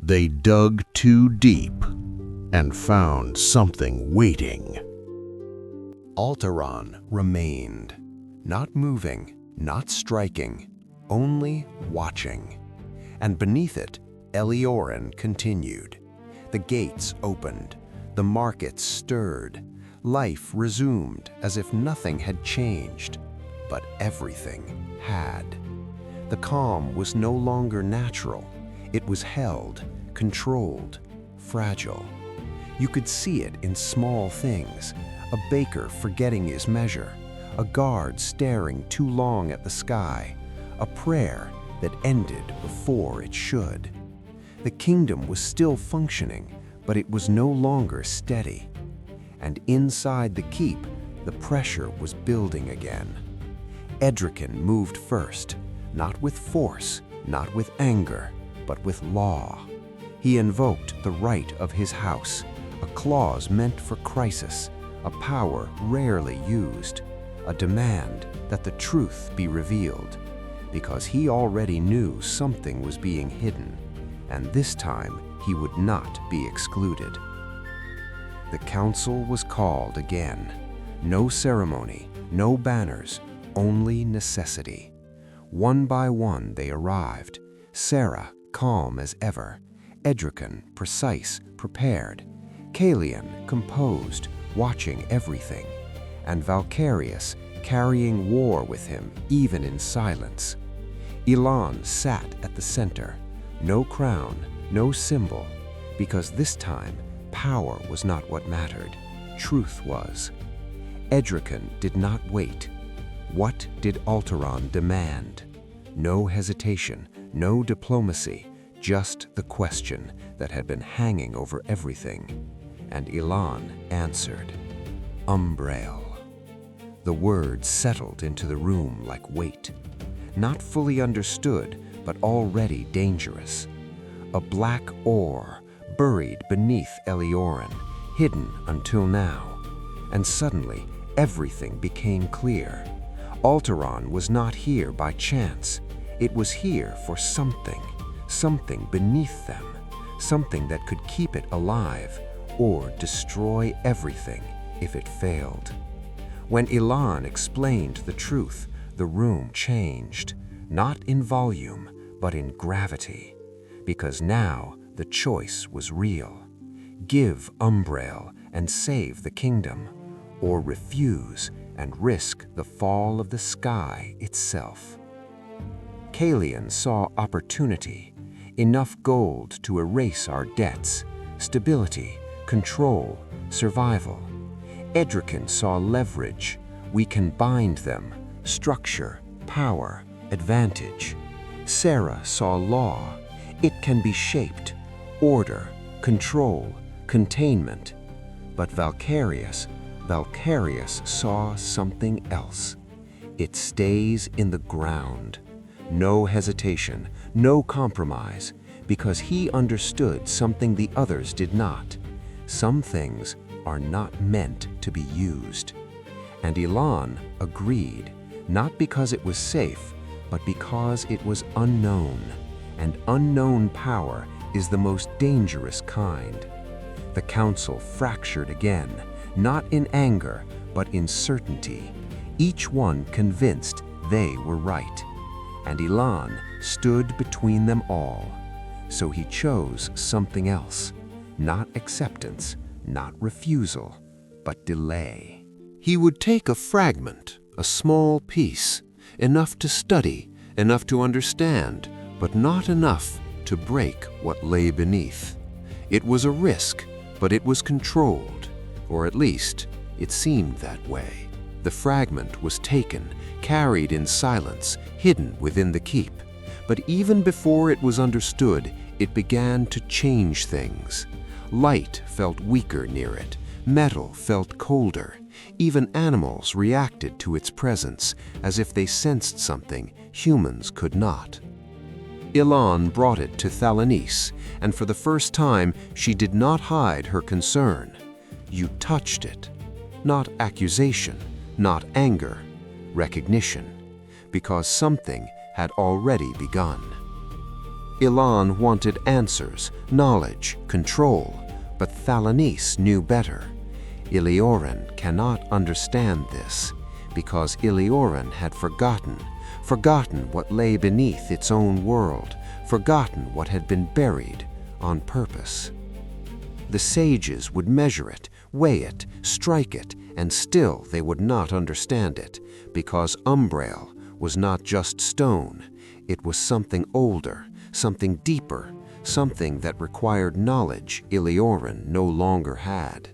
They dug too deep and found something waiting. Altaron remained, not moving, not striking, only watching. And beneath it, Elioren continued. The gates opened, the markets stirred, life resumed as if nothing had changed, but everything had. The calm was no longer natural. It was held, controlled, fragile. You could see it in small things, a baker forgetting his measure, a guard staring too long at the sky, a prayer that ended before it should. The kingdom was still functioning, but it was no longer steady. And inside the keep, the pressure was building again. Edrican moved first, not with force, not with anger, but with law. He invoked the right of his house, a clause meant for crisis, a power rarely used, a demand that the truth be revealed, because he already knew something was being hidden, and this time he would not be excluded. The council was called again. No ceremony, no banners, only necessity. One by one they arrived, Sarah calm as ever, Edrican precise, prepared, Calian composed, watching everything, and Valcarius carrying war with him even in silence. Ilan sat at the center, no crown, no symbol, because this time power was not what mattered, truth was. Edrican did not wait. What did Altaron demand? No hesitation, no diplomacy, just the question that had been hanging over everything. And Ilan answered, Umbrael. The words settled into the room like weight, not fully understood, but already dangerous. A black ore buried beneath Elioren, hidden until now. And suddenly, everything became clear. Altaron was not here by chance. It was here for something, something beneath them, something that could keep it alive or destroy everything if it failed. When Ilan explained the truth, the room changed, not in volume, but in gravity, because now the choice was real. Give Umbrael and save the kingdom, or refuse and risk the fall of the sky itself. Calian saw opportunity, enough gold to erase our debts, stability, control, survival. Edrican saw leverage. We can bind them, structure, power, advantage. Sarah saw law. It can be shaped, order, control, containment. But Valcarius saw something else. It stays in the ground. No hesitation, no compromise, because he understood something the others did not. Some things are not meant to be used. And Ilan agreed, not because it was safe, but because it was unknown. And unknown power is the most dangerous kind. The council fractured again, not in anger, but in certainty, each one convinced they were right. And Ilan stood between them all. So he chose something else, not acceptance, not refusal, but delay. He would take a fragment, a small piece, enough to study, enough to understand, but not enough to break what lay beneath. It was a risk, but it was controlled, or at least it seemed that way. The fragment was taken, carried in silence, hidden within the keep. But even before it was understood, it began to change things. Light felt weaker near it, metal felt colder. Even animals reacted to its presence, as if they sensed something humans could not. Ilan brought it to Thalynis, and for the first time she did not hide her concern. You touched it. Not accusation, not anger, recognition, because something had already begun. Ilan wanted answers, knowledge, control, but Thalynis knew better. Elioren cannot understand this, because Elioren had forgotten what lay beneath its own world, forgotten what had been buried on purpose. The sages would measure it, weigh it, strike it, and still they would not understand it, because Umbrael was not just stone, it was something older, something deeper, something that required knowledge Elioren no longer had.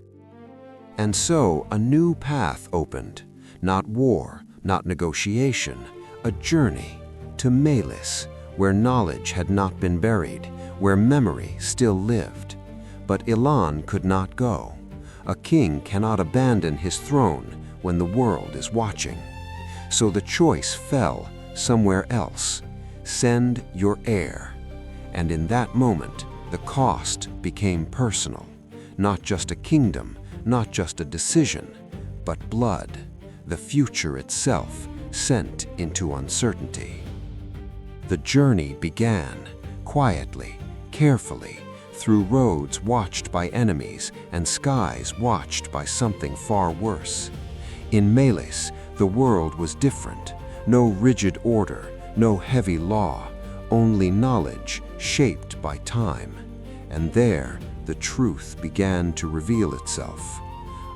And so a new path opened, not war, not negotiation, a journey to Maelis, where knowledge had not been buried, where memory still lived. But Ilan could not go. A king cannot abandon his throne when the world is watching. So the choice fell somewhere else. Send your heir. And in that moment, the cost became personal. Not just a kingdom, not just a decision, but blood, the future itself, sent into uncertainty. The journey began, quietly, carefully, through roads watched by enemies and skies watched by something far worse. In Maelis, the world was different. No rigid order, no heavy law, only knowledge shaped by time. And there, the truth began to reveal itself.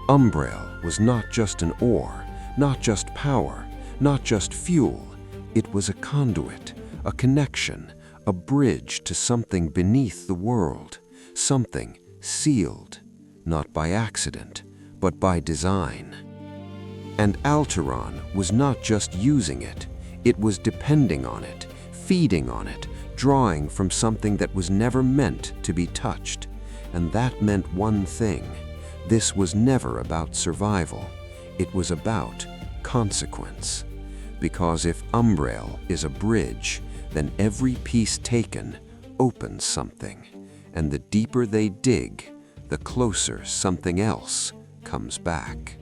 Umbrael was not just an ore, not just power, not just fuel. It was a conduit, a connection, a bridge to something beneath the world, something sealed, not by accident, but by design. And Altaron was not just using it, it was depending on it, feeding on it, drawing from something that was never meant to be touched. And that meant one thing: this was never about survival, it was about consequence. Because if Umbrael is a bridge, then every piece taken opens something, and the deeper they dig, the closer something else comes back.